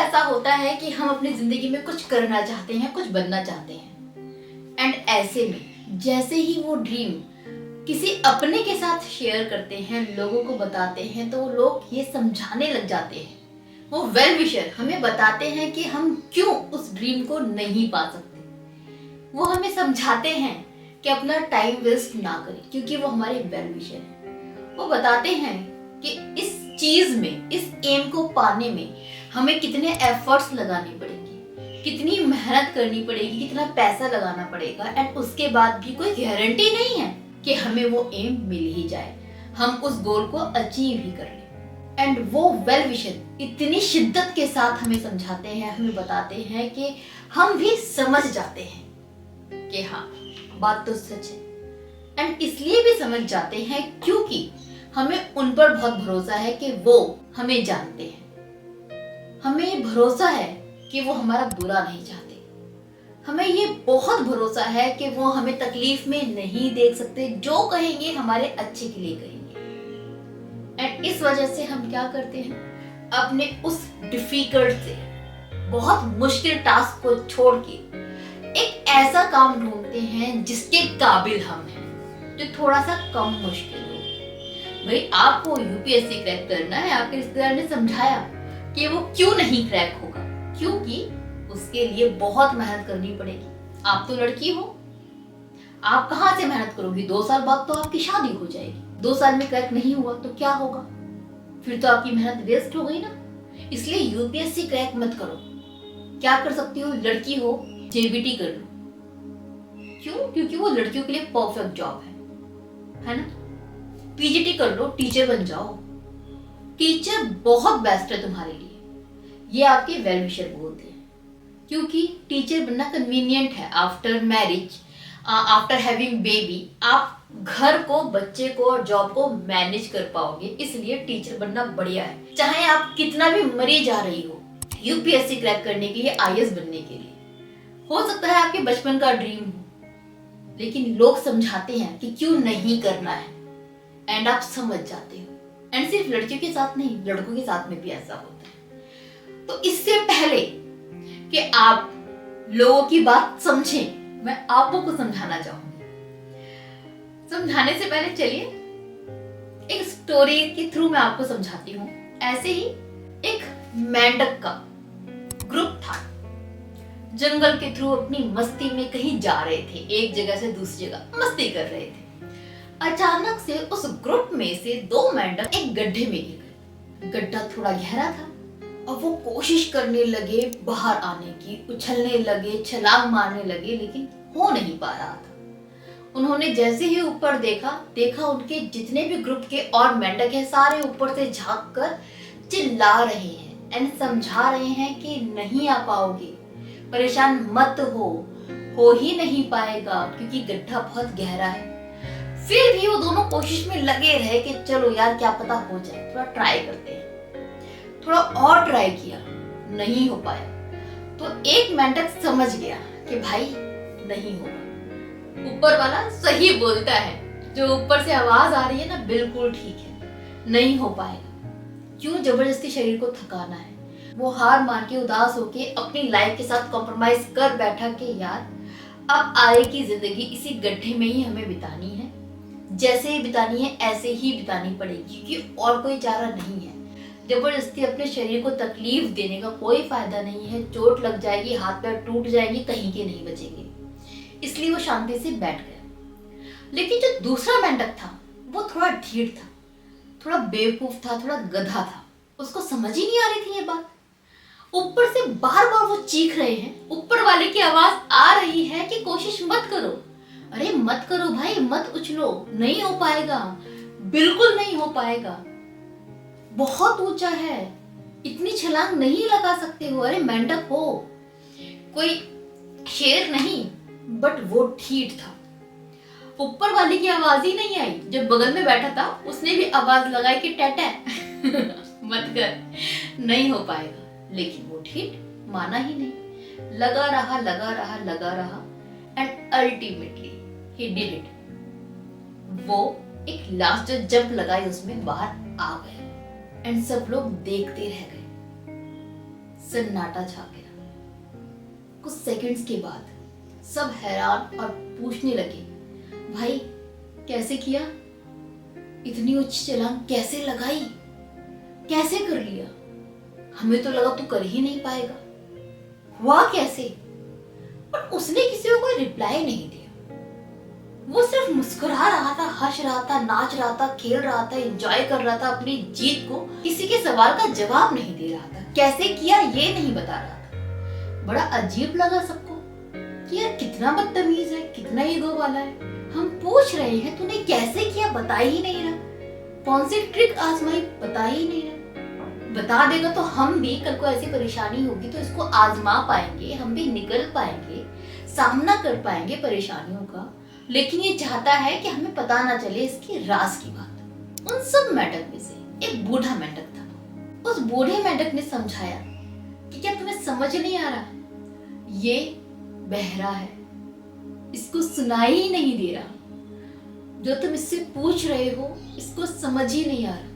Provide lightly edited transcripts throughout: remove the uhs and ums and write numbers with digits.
ऐसा होता है कि हम अपनी जिंदगी में कुछ करना चाहते हैं, कुछ बनना चाहते हैं, एंड ऐसे में जैसे ही वो ड्रीम किसी अपने के साथ शेयर करते हैं, लोगों को बताते हैं, तो लोग ये समझाने लग जाते हैं, वो वेल विशर हमें बताते हैं कि हम क्यों उस ड्रीम को नहीं पा सकते। वो हमें समझाते हैं कि अपना टाइम वेस्ट ना करें, क्योंकि वो हमारे वेल विशर हैं। वो बताते हैं कि इस चीज में, इस एम को पाने में हमें कितने एफर्ट्स लगाने पड़ेंगे, कितनी मेहनत करनी पड़ेगी, कितना पैसा लगाना पड़ेगा, एंड उसके बाद भी कोई गारंटी नहीं है कि हमें वो एम मिल ही जाए, हम उस गोल को अचीव ही कर लें। एंड वो वेल विशर इतनी शिद्दत के साथ हमें समझाते हैं, हमें बताते हैं कि हम भी समझ जाते हैं कि हाँ, बात तो सच है। एंड इसलिए भी समझ जाते हैं क्योंकि हमें उन पर बहुत भरोसा है कि वो हमें जानते हैं। हमें भरोसा है कि वो हमारा बुरा नहीं चाहते। हमें ये बहुत भरोसा है कि वो हमें तकलीफ में नहीं देख सकते, जो कहेंगे हमारे अच्छे के लिए कहेंगे। एंड इस वजह से हम क्या करते हैं, अपने उस डिफिकल्ट से, बहुत मुश्किल टास्क को छोड़ के एक ऐसा काम ढूंढते हैं जिसके काबिल हम हैं, जो थोड़ा सा कम मुश्किल हो। भाई आपको यूपीएससी क्रैक करना है, आपके रिश्तेदार ने समझाया कि वो क्यों नहीं क्रैक होगा, क्योंकि उसके लिए बहुत मेहनत करनी पड़ेगी। आप तो लड़की हो, आप कहाँ से मेहनत करोगी? 2 साल बाद तो आपकी शादी हो जाएगी। 2 साल में क्रैक नहीं हुआ तो क्या होगा? फिर तो आपकी मेहनत वेस्ट हो गई ना। इसलिए यूपीएससी क्रैक मत करो। क्या कर सकती हो? लड़की हो, जेबीटी कर लो। क्यों? क्योंकि वो लड़कियों के लिए परफेक्ट जॉब है ना। पीजीटी कर लो, टीचर बन जाओ। टीचर बहुत बेस्ट है तुम्हारे लिए, ये आपके वेल विशर बोलते हैं। क्योंकि टीचर बनना कन्वीनियंट है। After marriage, after having baby, आप घर को, बच्चे को और जॉब को मैनेज कर पाओगे, इसलिए टीचर बनना बढ़िया है। चाहे आप कितना भी मरी जा रही हो यूपीएससी क्रैक करने के लिए, आईएएस बनने के लिए, हो सकता है आपके बचपन का ड्रीम हो, लेकिन लोग समझाते हैं कि क्यों नहीं करना है, एंड आप समझ जाते हो। एंड सिर्फ लड़कियों के साथ नहीं, लड़कों के साथ में भी ऐसा होता है। तो इससे पहले कि आप लोगों की बात समझें, मैं आपको को समझाना चाहूंगी। समझाने से पहले चलिए एक स्टोरी के थ्रू मैं आपको समझाती हूँ। ऐसे ही एक मेंढक का ग्रुप था, जंगल के थ्रू अपनी मस्ती में कहीं जा रहे थे, एक जगह से दूसरी जगह मस्ती कर रहे थे। अचानक से उस ग्रुप में से 2 मेंढक एक गड्ढे में गिर गए। गड्ढा थोड़ा गहरा था और वो कोशिश करने लगे बाहर आने की, उछलने लगे, छलांग मारने लगे, लेकिन हो नहीं पा रहा था। उन्होंने जैसे ही ऊपर देखा उनके जितने भी ग्रुप के और मेंढक हैं, सारे ऊपर से झांक कर चिल्ला रहे हैं एंड समझा रहे हैं कि नहीं आ पाओगे, परेशान मत हो ही नहीं पाएगा, क्योंकि गड्ढा बहुत गहरा है। फिर भी वो दोनों कोशिश में लगे रहे कि चलो यार, क्या पता हो जाए, थोड़ा ट्राई करते हैं। थोड़ा और ट्राई किया, नहीं हो पाया। तो एक मेंढक समझ गया कि भाई नहीं होगा, ऊपर वाला सही बोलता है, जो ऊपर से आवाज आ रही है ना, बिल्कुल ठीक है, नहीं हो पाएगा। क्यों जबरदस्ती शरीर को थकाना है? वो हार मान के, उदास होके अपनी लाइफ के साथ कॉम्प्रोमाइज कर बैठा कि यार, अब आएगी जिंदगी इसी गड्ढे में ही हमें बितानी है, जैसे ही बितानी है ऐसे ही बितानी पड़ेगी, क्योंकि और कोई चारा नहीं है। जबरदस्ती अपने शरीर को तकलीफ देने का कोई फायदा नहीं है, चोट लग जाएगी, हाथ पैर टूट जाएंगे, कहीं के नहीं बचेंगे। इसलिए वो शांति से बैठ गया। लेकिन जो दूसरा मेंढक था वो थोड़ा ढीठ था, थोड़ा बेवकूफ था, थोड़ा गधा था। उसको समझ ही नहीं आ रही थी ये बात। ऊपर से बार बार वो चीख रहे हैं, ऊपर वाले की आवाज आ रही है कि कोशिश मत करो। अरे मत करो भाई, मत उछलो, नहीं हो पाएगा, बिल्कुल नहीं हो पाएगा, बहुत ऊंचा है, इतनी छलांग नहीं लगा सकते हो। अरे मेंढक हो, कोई शेर नहीं, बट वो ढीठ था। ऊपर वाले की आवाज ही नहीं आई। जब बगल में बैठा था उसने भी आवाज लगाई कि टैटा मत कर, नहीं हो पाएगा। लेकिन वो ठीक माना ही नहीं, लगा रहा and ultimately he did it. वो एक लास्ट जंप लगाई, उसमें बाहर आ गए एंड सब लोग देखते रह गए। सन्नाटा छा गया। कुछ सेकंड्स के बाद सब हैरान और पूछने लगे, भाई कैसे किया, इतनी ऊंची छलांग कैसे लगाई, कैसे कर लिया, हमें तो लगा तू कर ही नहीं पाएगा, हुआ कैसे। पर उसने किसी को कोई रिप्लाई नहीं दिया। वो सिर्फ मुस्कुरा रहा था, हंस रहा था, नाच रहा था, खेल रहा था, एंजॉय कर रहा था अपनी जीत को। किसी के सवाल का जवाब नहीं दे रहा था, कैसे किया ये नहीं बता रहा था। बड़ा अजीब लगा सबको कि यार कितना बदतमीज है, कितना ईगो वाला है। हम पूछ रहे हैं तूने कैसे किया, बता ही नहीं रहा, कौन सी ट्रिक आजमाई बता ही नहीं रहा। बता देगा तो हम भी कल को ऐसी परेशानी होगी तो इसको आजमा पाएंगे, हम भी निकल पाएंगे, सामना कर पाएंगे परेशानियों का। लेकिन ये चाहता है कि हमें पता ना चले इसकी राज की बात। उन सब मेंढक में से एक बूढ़ा मेंढक था। उस बूढ़े मेंढक ने समझाया कि क्या तुम्हें समझ नहीं आ रहा, ये बहरा है, इसको सुनाई ही नहीं दे रहा, जो तुम इससे पूछ रहे हो इसको समझ ही नहीं आ रहा।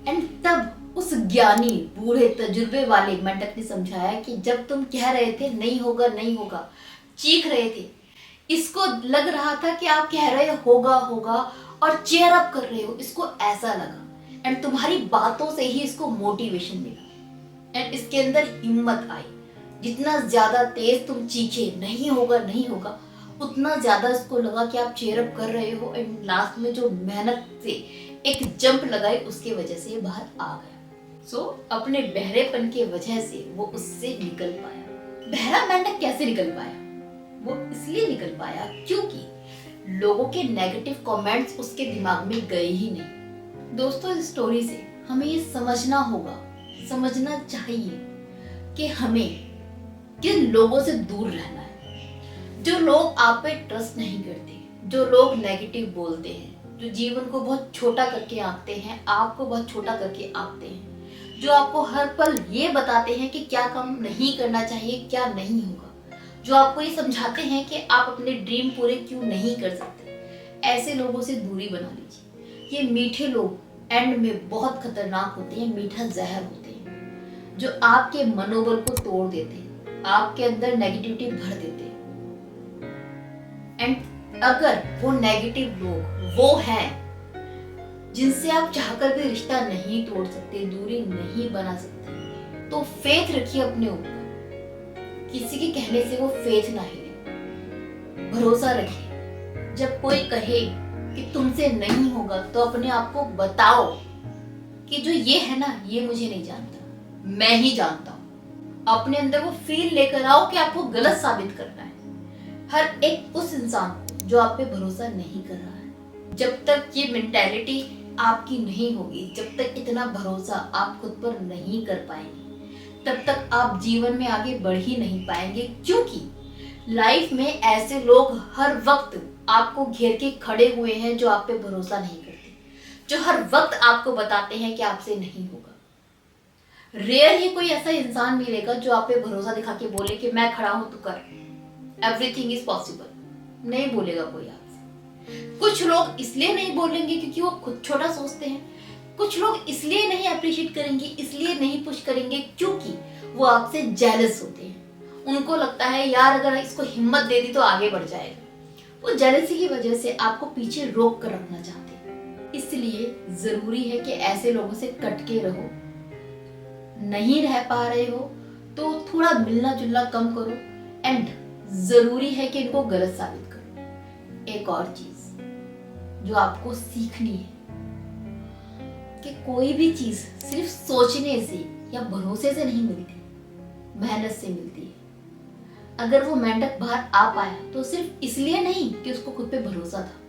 एंड तब उस ज्ञानी बूढ़े तजुर्बे वाले मेंढक ने समझाया कि जब तुम कह रहे थे नहीं होगा नहीं होगा, चीख रहे थे, इसको लग रहा था कि आप कह रहे होगा होगा और चेयर अप कर रहे हो, इसको ऐसा लगा। एंड तुम्हारी बातों से ही इसको मोटिवेशन मिला एंड इसके अंदर हिम्मत आई। जितना ज्यादा तेज तुम चीखे नहीं होगा नहीं होगा, उतना ज्यादा इसको लगा कि आप चेयर अप कर रहे हो। एंड लास्ट में जो मेहनत से एक जंप लगाई उसके वजह से बाहर आ गया। सो अपने बहरेपन के वजह से वो उससे निकल पाया। बहरा मेंढक कैसे निकल पाया? वो इसलिए निकल पाया क्योंकि लोगों के नेगेटिव कमेंट्स उसके दिमाग में गए ही नहीं। दोस्तों, इस स्टोरी से हमें ये समझना होगा, समझना चाहिए कि हमें किन लोगों से दूर रहना है। जो लोग आप पे ट्रस्ट नहीं करते, जो लोग नेगेटिव बोलते हैं, जो जीवन को बहुत छोटा करके आंकते हैं, आपको बहुत छोटा करके आंकते हैं, जो आपको हर पल ये बताते हैं कि क्या काम नहीं करना चाहिए, क्या नहीं होगा, जो आपको ये समझाते हैं कि आप अपने ड्रीम पूरे क्यों नहीं कर सकते, ऐसे लोगों से दूरी बना लीजिए। ये मीठे लोग एंड में बहुत खतरनाक होते हैं, मीठा जहर होते हैं, जो आपके मनोबल को तोड़ देते हैं, आपके अंदर नेगेटिविटी भर देते हैं। एंड अगर वो नेगेटिव लोग वो हैं जिनसे आप चाहकर भी रिश्ता नहीं तोड़ सकते, दूरी नहीं बना सकते, तो फेथ रखिए अपने ऊपर। किसी के कहने से वो फेथ ना हिले, भरोसा रखिए। जब कोई कहे कि तुमसे नहीं होगा तो अपने आप को बताओ कि जो ये है ना, ये मुझे नहीं जानता, मैं ही जानता हूँ। अपने अंदर वो फील लेकर आओ कि आपको गलत साबित करना है हर एक उस इंसान को जो आप पे भरोसा नहीं कर रहा है। जब तक ये मेंटेलिटी आपकी नहीं होगी, जब तक इतना भरोसा आप खुद पर नहीं कर पाएंगे, तब तक आप जीवन में आगे बढ़ ही नहीं पाएंगे। क्योंकि लाइफ में ऐसे लोग हर वक्त आपको घेर के खड़े हुए हैं जो आप पे भरोसा नहीं करते, जो हर वक्त आपको बताते हैं कि आपसे नहीं होगा। रेयर ही कोई ऐसा इंसान मिलेगा जो आप पे भरोसा दिखा के बोले कि मैं खड़ा हूं तू कर, एवरीथिंग इज पॉसिबल। नहीं बोलेगा कोई आपसे। कुछ लोग इसलिए नहीं बोलेंगे क्योंकि वो खुद छोटा सोचते हैं, कुछ लोग इसलिए नहीं अप्रिशिएट करेंगे, इसलिए नहीं पुश करेंगे क्योंकि वो आपसे जेलस होते हैं। उनको लगता है यार अगर इसको हिम्मत दे दी तो आगे बढ़ जाएगा। वो जेलसी की वजह से आपको पीछे रोक कर रखना चाहते हैं। इसलिए जरूरी है कि ऐसे लोगों से कट के रहो। नहीं रह पा रहे हो तो थोड़ा मिलना जुलना कम करो एंड जरूरी है कि इनको गलत साबित करो। एक और चीज जो आपको सीखनी है कि कोई भी चीज सिर्फ सोचने से या भरोसे से नहीं मिलती, मेहनत से मिलती है। अगर वो मेंढक बाहर आ पाया तो सिर्फ इसलिए नहीं कि उसको खुद पे भरोसा था,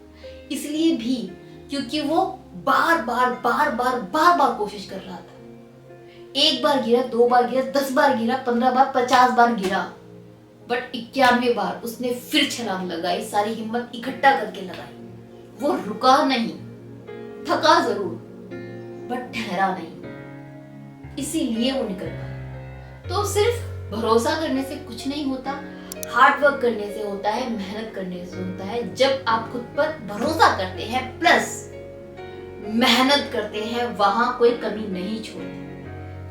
इसलिए भी क्योंकि वो बार बार कोशिश कर रहा था। एक बार गिरा, 2 बार गिरा, 10 बार गिरा, 15 बार, 50 बार गिरा, बट 91 बार उसने फिर छलांग लगाई, सारी हिम्मत इकट्ठा करके लगाई। वो रुका नहीं, थका जरूर बट ठहरा नहीं, इसीलिए वो निकल पाया। तो सिर्फ भरोसा करने से कुछ नहीं होता, हार्ड वर्क करने से होता है, मेहनत करने से होता है। जब आप खुद पर भरोसा करते हैं प्लस मेहनत करते हैं, वहां कोई कमी नहीं छोड़ते।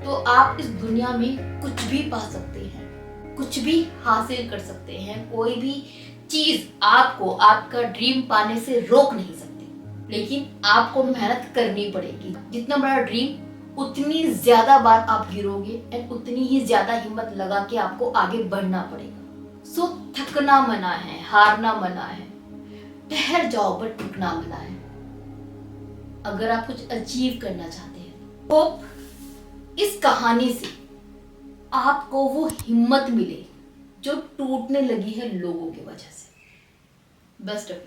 तो आप इस दुनिया में कुछ भी पा सकते हैं, कुछ भी हासिल कर सकते हैं। कोई भी चीज आपको आपका ड्रीम पाने से रोक नहीं सकती, लेकिन आपको मेहनत करनी पड़ेगी। जितना बड़ा ड्रीम उतनी ज्यादा बार आप गिरोगे एंड उतनी ही ज्यादा हिम्मत लगा के आपको आगे बढ़ना पड़ेगा। सो थकना मना है, हारना मना है, ठहर जाओ बट रुकना मना है। अगर आप कुछ अचीव करना चाहते हैं, होप इस कहानी से आपको वो हिम्मत मिले जो टूटने लगी है लोगों की वजह से। Best of